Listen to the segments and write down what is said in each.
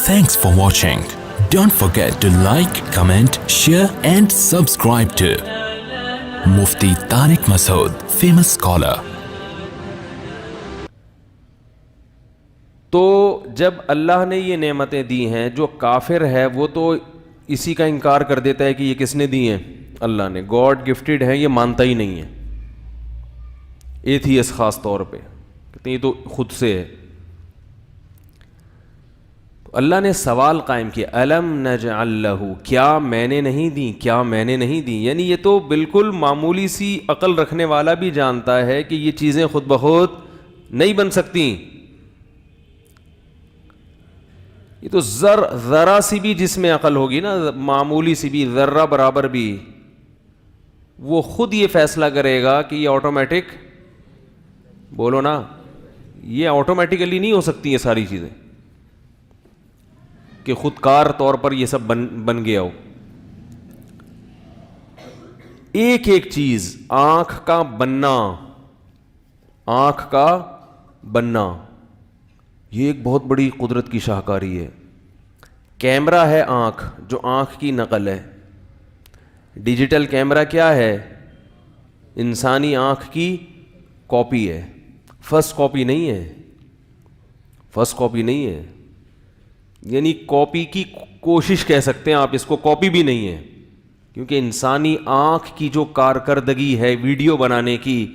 Thanks for watching. Don't forget to like, comment, share and subscribe to Mufti Tariq Masood, famous scholar. تو جب اللہ نے یہ نعمتیں دی ہیں، جو کافر ہے وہ تو اسی کا انکار کر دیتا ہے کہ یہ کس نے دی ہیں؟ اللہ نے. گاڈ گفٹڈ ہے، یہ مانتا ہی نہیں ہے. ایتھیس خاص طور پہ کہتے ہیں یہ تو خود سے ہے. اللہ نے سوال قائم کیا، الم نجعل لہ، کیا میں نے نہیں دی، کیا میں نے نہیں دی. یعنی یہ تو بالکل معمولی سی عقل رکھنے والا بھی جانتا ہے کہ یہ چیزیں خود بخود نہیں بن سکتی. یہ تو ذرا سی بھی جس میں عقل ہوگی نا، معمولی سی بھی، ذرہ برابر بھی، وہ خود یہ فیصلہ کرے گا کہ یہ آٹومیٹک، بولو نا، یہ آٹومیٹیکلی نہیں ہو سکتی یہ ساری چیزیں کہ خود کار طور پر یہ سب بن گیا ہو. ایک ایک چیز، آنکھ کا بننا، آنکھ کا بننا، یہ ایک بہت بڑی قدرت کی شاہکاری ہے. کیمرہ ہے آنکھ، جو آنکھ کی نقل ہے. ڈیجیٹل کیمرہ کیا ہے؟ انسانی آنکھ کی کاپی ہے، فرسٹ کاپی نہیں ہے، فرسٹ کاپی نہیں ہے. یعنی کاپی کی کوشش کہہ سکتے ہیں آپ اس کو، کاپی بھی نہیں ہے. کیونکہ انسانی آنکھ کی جو کارکردگی ہے ویڈیو بنانے کی،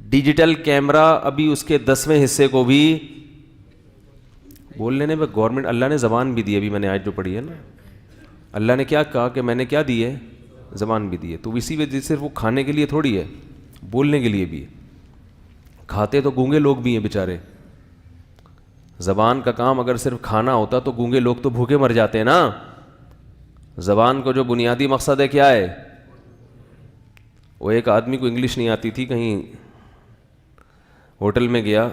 ڈیجیٹل کیمرہ ابھی اس کے 10ویں حصے کو بھی بول لینے میں گورنمنٹ، اللہ نے زبان بھی دی. ابھی میں نے آج جو پڑھی ہے نا، اللہ نے کیا کہا کہ میں نے کیا دی ہے؟ زبان بھی دی ہے. تو اسی وجہ سے صرف وہ کھانے کے لیے تھوڑی ہے، بولنے کے لیے بھی ہے. کھاتے تو گونگے لوگ بھی ہیں بیچارے. زبان کا کام اگر صرف کھانا ہوتا تو گونگے لوگ تو بھوکے مر جاتے ہیں نا. زبان کو جو بنیادی مقصد ہے کیا ہے؟ وہ ایک آدمی کو انگلش نہیں آتی تھی، کہیں ہوٹل میں گیا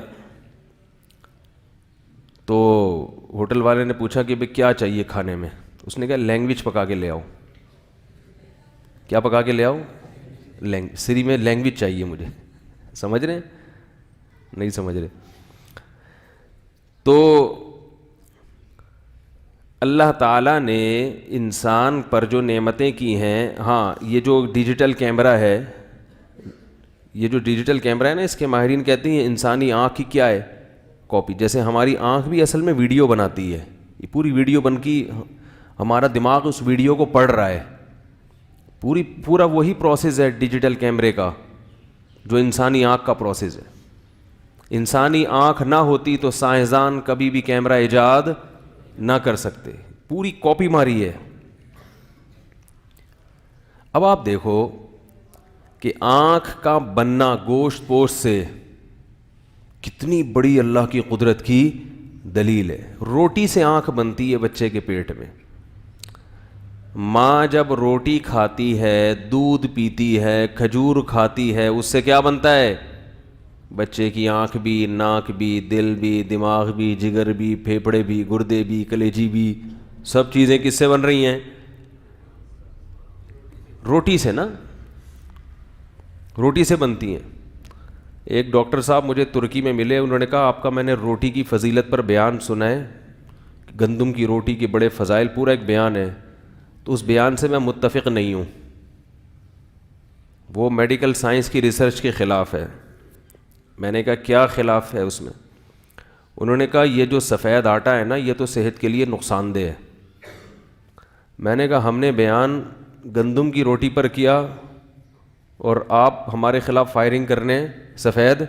تو ہوٹل والے نے پوچھا کہ بھئی کیا چاہیے کھانے میں؟ اس نے کہا لینگویج پکا کے لے آؤ. کیا پکا کے لے آؤ؟ سری میں لینگویج چاہیے مجھے. سمجھ رہے ہیں؟ نہیں سمجھ رہے. تو اللہ تعالیٰ نے انسان پر جو نعمتیں کی ہیں، ہاں یہ جو ڈیجیٹل کیمرہ ہے، یہ جو ڈیجیٹل کیمرہ ہے نا، اس کے ماہرین کہتے ہیں انسانی آنکھ کی کیا ہے؟ کاپی. جیسے ہماری آنکھ بھی اصل میں ویڈیو بناتی ہے، یہ پوری ویڈیو بن کی ہمارا دماغ اس ویڈیو کو پڑھ رہا ہے. پورا وہی پروسیس ہے ڈیجیٹل کیمرے کا جو انسانی آنکھ کا پروسیس ہے. انسانی آنکھ نہ ہوتی تو سائنسدان کبھی بھی کیمرہ ایجاد نہ کر سکتے. پوری کاپی ماری ہے. اب آپ دیکھو کہ آنکھ کا بننا گوشت پوشت سے کتنی بڑی اللہ کی قدرت کی دلیل ہے. روٹی سے آنکھ بنتی ہے بچے کے پیٹ میں. ماں جب روٹی کھاتی ہے، دودھ پیتی ہے، کھجور کھاتی ہے، اس سے کیا بنتا ہے؟ بچے کی آنکھ بھی، ناک بھی، دل بھی، دماغ بھی، جگر بھی، پھیپھڑے بھی، گردے بھی، کلیجی بھی، سب چیزیں کس سے بن رہی ہیں؟ روٹی سے نا، روٹی سے بنتی ہیں. ایک ڈاکٹر صاحب مجھے ترکی میں ملے، انہوں نے کہا آپ کا میں نے روٹی کی فضیلت پر بیان سنا ہے، گندم کی روٹی کے بڑے فضائل، پورا ایک بیان ہے. تو اس بیان سے میں متفق نہیں ہوں، وہ میڈیکل سائنس کی ریسرچ کے خلاف ہے. میں نے کہا کیا خلاف ہے اس میں؟ انہوں نے کہا یہ جو سفید آٹا ہے نا، یہ تو صحت کے لیے نقصان دہ ہے. میں نے کہا ہم نے بیان گندم کی روٹی پر کیا اور آپ ہمارے خلاف فائرنگ کرنے سفید.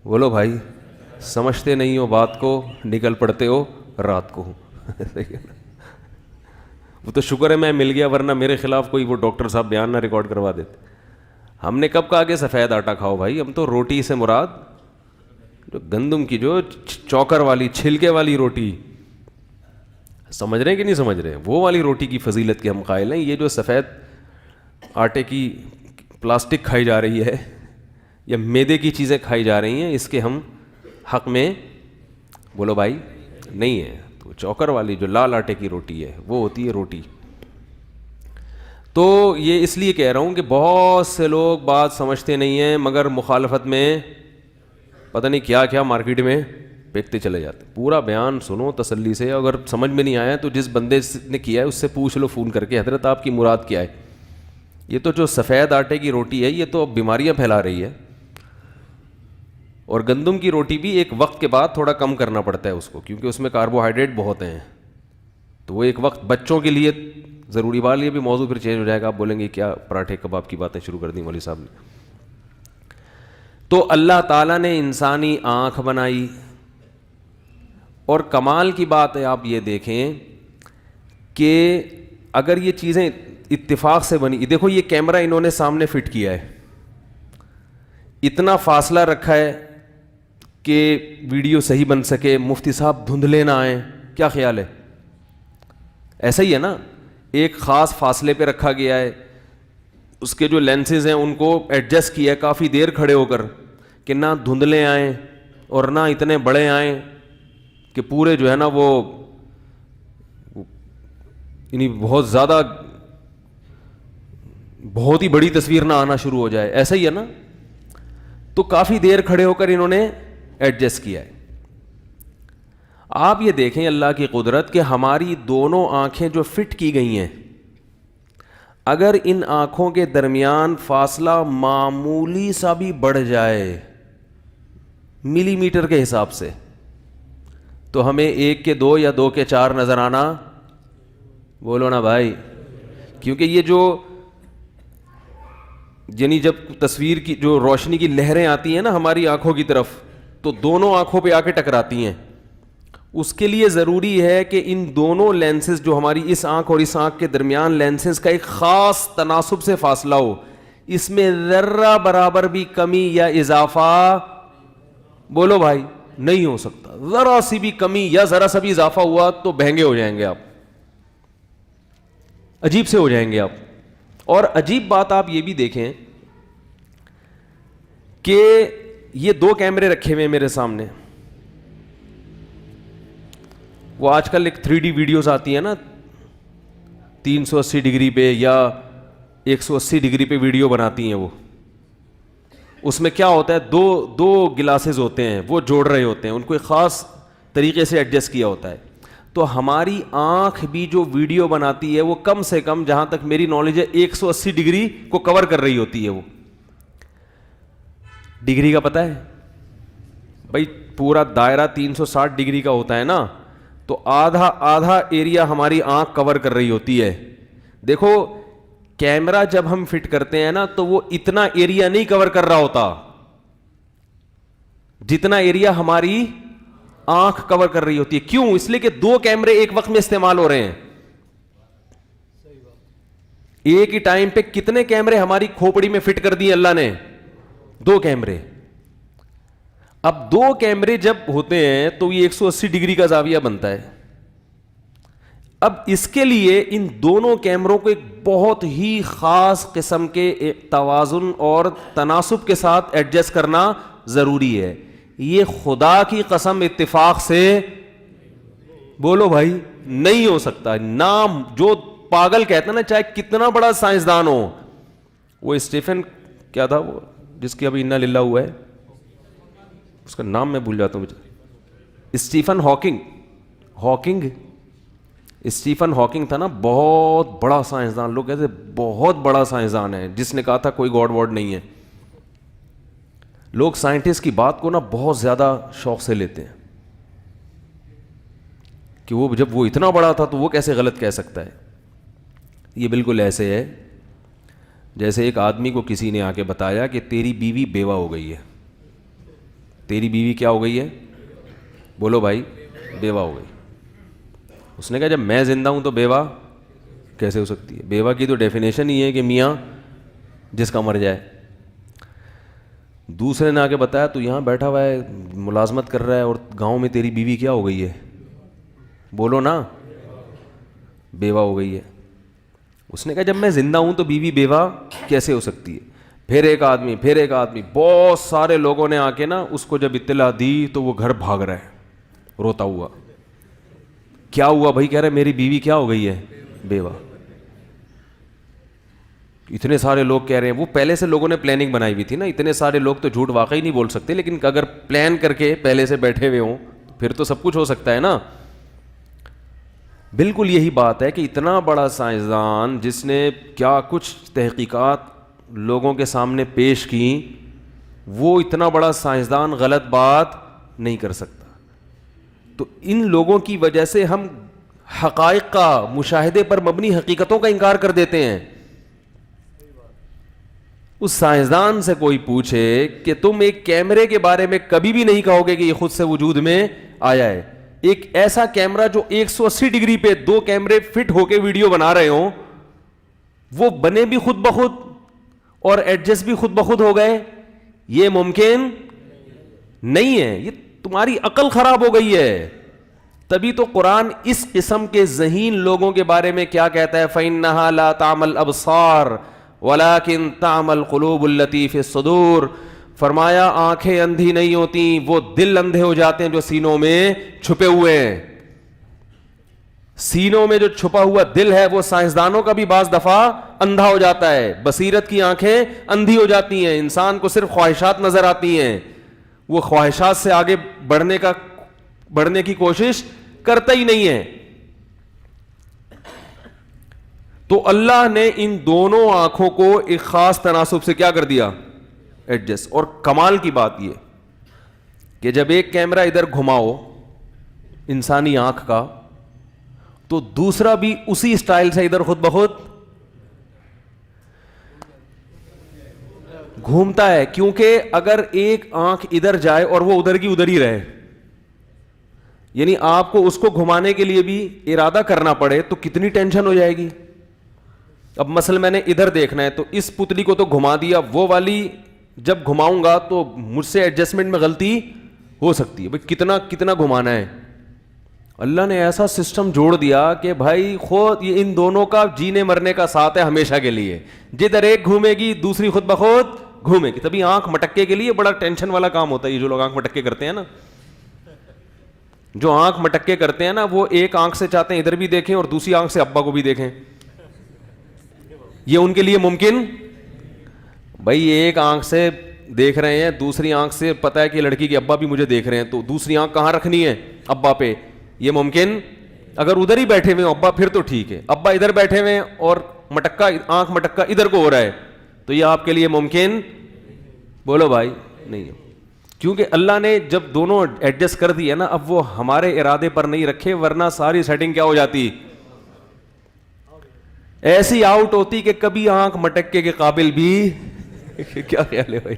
بولو بھائی، سمجھتے نہیں ہو بات کو، نکل پڑتے ہو رات کو. وہ تو شکر ہے میں مل گیا، ورنہ میرے خلاف کوئی وہ ڈاکٹر صاحب بیان نہ ریکارڈ کروا دیتے. ہم نے کب کہا کہ سفید آٹا کھاؤ بھائی؟ ہم تو روٹی سے مراد جو گندم کی جو چوکر والی چھلکے والی روٹی، سمجھ رہے ہیں کہ نہیں سمجھ رہے ہیں؟ وہ والی روٹی کی فضیلت کے ہم قائل ہیں. یہ جو سفید آٹے کی پلاسٹک کھائی جا رہی ہے یا میدے کی چیزیں کھائی جا رہی ہیں، اس کے ہم حق میں بولو بھائی نہیں ہے. تو چوکر والی جو لال آٹے کی روٹی ہے وہ ہوتی ہے روٹی. تو یہ اس لیے کہہ رہا ہوں کہ بہت سے لوگ بات سمجھتے نہیں ہیں، مگر مخالفت میں پتہ نہیں کیا کیا مارکیٹ میں پھینکتے چلے جاتے. پورا بیان سنو تسلی سے, اگر سمجھ میں نہیں آیا تو جس بندے نے کیا ہے اس سے پوچھ لو فون کر کے, حضرت آپ کی مراد کیا ہے؟ یہ تو جو سفید آٹے کی روٹی ہے یہ تو بیماریاں پھیلا رہی ہے, اور گندم کی روٹی بھی ایک وقت کے بعد تھوڑا کم کرنا پڑتا ہے اس کو, کیونکہ اس میں کاربوہائیڈریٹ بہت ہیں, تو وہ ایک وقت بچوں کے لیے ضروری. والی بھی موضوع پھر چینج ہو جائے گا, آپ بولیں گے کیا پراٹھے کباب کی باتیں شروع کر دیں مولوی صاحب نے. تو اللہ تعالیٰ نے انسانی آنکھ بنائی, اور کمال کی بات ہے آپ یہ دیکھیں کہ اگر یہ چیزیں اتفاق سے بنی, دیکھو یہ کیمرہ انہوں نے سامنے فٹ کیا ہے, اتنا فاصلہ رکھا ہے کہ ویڈیو صحیح بن سکے, مفتی صاحب دھندلے نہ آئیں, کیا خیال ہے؟ ایسا ہی ہے نا, ایک خاص فاصلے پہ رکھا گیا ہے, اس کے جو لینسز ہیں ان کو ایڈجسٹ کیا ہے کافی دیر کھڑے ہو کر کہ نہ دھندلے آئیں اور نہ اتنے بڑے آئیں کہ پورے جو ہے نا وہ یعنی بہت زیادہ بہت ہی بڑی تصویر نہ آنا شروع ہو جائے. ایسا ہی ہے نا, تو کافی دیر کھڑے ہو کر انہوں نے ایڈجسٹ کیا ہے. آپ یہ دیکھیں اللہ کی قدرت کہ ہماری دونوں آنکھیں جو فٹ کی گئی ہیں, اگر ان آنکھوں کے درمیان فاصلہ معمولی سا بھی بڑھ جائے ملی میٹر کے حساب سے, تو ہمیں 1 کے 2 یا 2 کے 4 نظر آنا, بولو نا بھائی. کیونکہ یہ جو یعنی جب تصویر کی جو روشنی کی لہریں آتی ہیں نا ہماری آنکھوں کی طرف, تو دونوں آنکھوں پہ آ کے ٹکراتی ہیں. اس کے لیے ضروری ہے کہ ان دونوں لینسز جو ہماری اس آنکھ اور اس آنکھ کے درمیان لینسز کا ایک خاص تناسب سے فاصلہ ہو, اس میں ذرہ برابر بھی کمی یا اضافہ, بولو بھائی, نہیں ہو سکتا. ذرا سی بھی کمی یا ذرا سا بھی اضافہ ہوا تو بہنگے ہو جائیں گے آپ, عجیب سے ہو جائیں گے آپ. اور عجیب بات آپ یہ بھی دیکھیں کہ یہ 2 کیمرے رکھے ہوئے ہیں میرے سامنے. وہ آج کل ایک 3D ویڈیوز آتی ہیں نا 380 ڈگری پہ یا 180 ڈگری پہ ویڈیو بناتی ہیں, وہ اس میں کیا ہوتا ہے, دو گلاسز ہوتے ہیں, وہ جوڑ رہے ہوتے ہیں, ان کو ایک خاص طریقے سے ایڈجسٹ کیا ہوتا ہے. تو ہماری آنکھ بھی جو ویڈیو بناتی ہے وہ کم سے کم جہاں تک میری نالج ہے 180 ڈگری کو کور کر رہی ہوتی ہے. وہ ڈگری کا پتہ ہے بھائی, پورا دائرہ 360 ڈگری کا ہوتا ہے نا, تو آدھا ایریا ہماری آنکھ کور کر رہی ہوتی ہے. دیکھو کیمرہ جب ہم فٹ کرتے ہیں نا تو وہ اتنا ایریا نہیں کور کر رہا ہوتا جتنا ایریا ہماری آنکھ کور کر رہی ہوتی ہے. کیوں؟ اس لیے کہ 2 کیمرے ایک وقت میں استعمال ہو رہے ہیں. ایک ہی ٹائم پہ کتنے کیمرے ہماری کھوپڑی میں فٹ کر دیے اللہ نے؟ 2 کیمرے. اب 2 کیمرے جب ہوتے ہیں تو یہ 180 ڈگری کا زاویہ بنتا ہے. اب اس کے لیے ان دونوں کیمروں کو ایک بہت ہی خاص قسم کے توازن اور تناسب کے ساتھ ایڈجسٹ کرنا ضروری ہے. یہ خدا کی قسم اتفاق سے, بولو بھائی, نہیں ہو سکتا. نام جو پاگل کہتا ہے نا, چاہے کتنا بڑا سائنسدان ہو, وہ اسٹیفن کیا تھا وہ جس کی ابھی انا للہ ہوا ہے, اس کا نام میں بھول جاتا ہوں, اسٹیفن ہاکنگ اسٹیفن ہاکنگ تھا نا, بہت بڑا سائنسدان. لوگ کہتے بہت بڑا سائنسدان ہے, جس نے کہا تھا کوئی گاڈ واڈ نہیں ہے. لوگ سائنٹسٹ کی بات کو نا بہت زیادہ شوق سے لیتے ہیں کہ وہ جب وہ اتنا بڑا تھا تو وہ کیسے غلط کہہ سکتا ہے. یہ بالکل ایسے ہے جیسے ایک آدمی کو کسی نے آ کے بتایا کہ تیری بیوی بیوہ ہو گئی ہے. تیری بیوی کیا ہو گئی ہے؟ بولو بھائی, بیوہ ہو گئی. اس نے کہا جب میں زندہ ہوں تو بیوہ کیسے ہو سکتی ہے؟ بیوہ کی تو ڈیفینیشن ہی ہے کہ میاں جس کا مر جائے. دوسرے نے آ کے بتایا تو یہاں بیٹھا ہوا ہے, ملازمت کر رہا ہے, اور گاؤں میں تیری بیوی کیا ہو گئی ہے؟ بولو نا, بیوہ ہو گئی ہے. اس نے کہا جب میں زندہ ہوں تو بیوی بیوہ کیسے ہو سکتی ہے؟ پھر ایک آدمی, بہت سارے لوگوں نے آ کے نا اس کو جب اطلاع دی تو وہ گھر بھاگ رہا ہے روتا ہوا. کیا ہوا بھائی؟ کہہ رہے میری بیوی کیا ہو گئی ہے؟ بیوہ. اتنے سارے لوگ کہہ رہے ہیں, وہ پہلے سے لوگوں نے پلاننگ بنائی ہوئی تھی نا. اتنے سارے لوگ تو جھوٹ واقعی نہیں بول سکتے, لیکن اگر پلان کر کے پہلے سے بیٹھے ہوئے ہوں پھر تو سب کچھ ہو سکتا ہے نا. بالکل یہی بات ہے کہ اتنا بڑا سائنسدان جس نے کیا کچھ تحقیقات لوگوں کے سامنے پیش کی, وہ اتنا بڑا سائنسدان غلط بات نہیں کر سکتا. تو ان لوگوں کی وجہ سے ہم حقائق کا, مشاہدے پر مبنی حقیقتوں کا انکار کر دیتے ہیں. اس سائنسدان سے کوئی پوچھے کہ تم ایک کیمرے کے بارے میں کبھی بھی نہیں کہو گے کہ یہ خود سے وجود میں آیا ہے. ایک ایسا کیمرہ جو 180 ڈگری پہ 2 کیمرے فٹ ہو کے ویڈیو بنا رہے ہوں, وہ بنے بھی خود بخود اور ایڈجسٹ بھی خود بخود ہو گئے, یہ ممکن نہیں ہے. یہ تمہاری عقل خراب ہو گئی ہے. تبھی تو قرآن اس قسم کے ذہین لوگوں کے بارے میں کیا کہتا ہے, فَإِنَّهَا لَا تَعْمَى الْأَبْصَارُ وَلَكِن تَعْمَى الْقُلُوبُ الَّتِي فِي الصُّدُورِ. فرمایا آنکھیں اندھی نہیں ہوتی, وہ دل اندھے ہو جاتے ہیں جو سینوں میں چھپے ہوئے ہیں. سینوں میں جو چھپا ہوا دل ہے وہ سائنسدانوں کا بھی بعض دفعہ اندھا ہو جاتا ہے. بصیرت کی آنکھیں اندھی ہو جاتی ہیں, انسان کو صرف خواہشات نظر آتی ہیں, وہ خواہشات سے آگے بڑھنے کی کوشش کرتا ہی نہیں ہے. تو اللہ نے ان دونوں آنکھوں کو ایک خاص تناسب سے کیا کر دیا, ایڈجسٹ. اور کمال کی بات یہ کہ جب ایک کیمرہ ادھر گھماؤ انسانی آنکھ کا, تو دوسرا بھی اسی سٹائل سے ادھر خود بخود گھومتا ہے. کیونکہ اگر ایک آنکھ ادھر جائے اور وہ ادھر کی ادھر ہی رہے, یعنی آپ کو اس کو گھمانے کے لیے بھی ارادہ کرنا پڑے, تو کتنی ٹینشن ہو جائے گی. اب مثلا میں نے ادھر دیکھنا ہے تو اس پتلی کو تو گھما دیا, وہ والی جب گھماؤں گا تو مجھ سے ایڈجسٹمنٹ میں غلطی ہو سکتی ہے. بھائی کتنا گھمانا ہے. اللہ نے ایسا سسٹم جوڑ دیا کہ بھائی خود یہ ان دونوں کا جینے مرنے کا ساتھ ہے ہمیشہ کے لیے. جدھر ایک گھومے گی دوسری خود بخود گھومے گی. تبھی آنکھ مٹکے کے لیے بڑا ٹینشن والا کام ہوتا ہے. یہ جو لوگ آنکھ مٹکے کرتے ہیں نا, جو آنکھ مٹکے کرتے ہیں نا, وہ ایک آنکھ سے چاہتے ہیں ادھر بھی دیکھیں اور دوسری آنکھ سے ابا کو بھی دیکھیں. یہ ان کے لیے ممکن, بھائی ایک آنکھ سے دیکھ رہے ہیں, دوسری آنکھ سے پتہ ہے کہ لڑکی کے ابا بھی مجھے دیکھ رہے ہیں, تو دوسری آنکھ کہاں رکھنی ہے, ابا پہ. یہ ممکن, اگر ادھر ہی بیٹھے ہوئے ابا پھر تو ٹھیک ہے, ابا ادھر بیٹھے ہوئے اور آنکھ مٹکا ادھر کو ہو رہا ہے, تو یہ آپ کے لیے ممکن, بولو بھائی, نہیں ہے. کیونکہ اللہ نے جب دونوں ایڈجسٹ کر دیے نا, اب وہ ہمارے ارادے پر نہیں رکھے, ورنہ ساری سیٹنگ کیا ہو جاتی, ایسی آؤٹ ہوتی کہ کبھی آنکھ مٹکے کے قابل بھی کیا خیال ہے بھائی,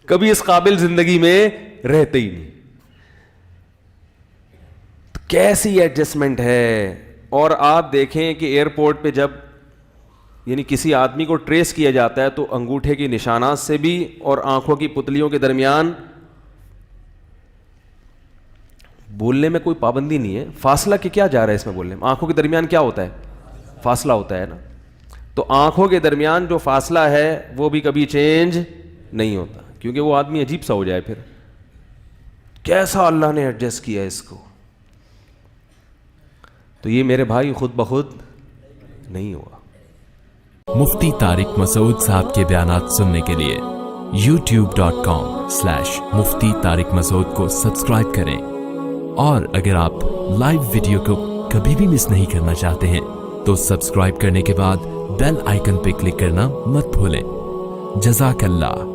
کبھی اس قابل زندگی میں رہتے ہی نہیں. کیسی ایڈجسٹمنٹ ہے. اور آپ دیکھیں کہ ایئرپورٹ پہ جب یعنی کسی آدمی کو ٹریس کیا جاتا ہے تو انگوٹھے کی نشانات سے بھی اور آنکھوں کی پتلیوں کے درمیان بولنے میں کوئی پابندی نہیں ہے. فاصلہ کہ کیا جا رہا ہے اس میں بولنے میں, آنکھوں کے درمیان کیا ہوتا ہے, فاصلہ ہوتا ہے نا. تو آنکھوں کے درمیان جو فاصلہ ہے وہ بھی کبھی چینج نہیں ہوتا, کیونکہ وہ آدمی عجیب سا ہو جائے. پھر کیسا اللہ نے ایڈجسٹ کیا اس کو. تو یہ میرے بھائی خود بخود نہیں ہوا. مفتی طارق مسعود صاحب کے بیانات سننے کے لیے youtube.com/مفتی طارق مسعود کو سبسکرائب کریں. اور اگر آپ لائیو ویڈیو کو کبھی بھی مس نہیں کرنا چاہتے ہیں تو سبسکرائب کرنے کے بعد بیل آئیکن پہ کلک کرنا مت بھولیں. جزاک اللہ.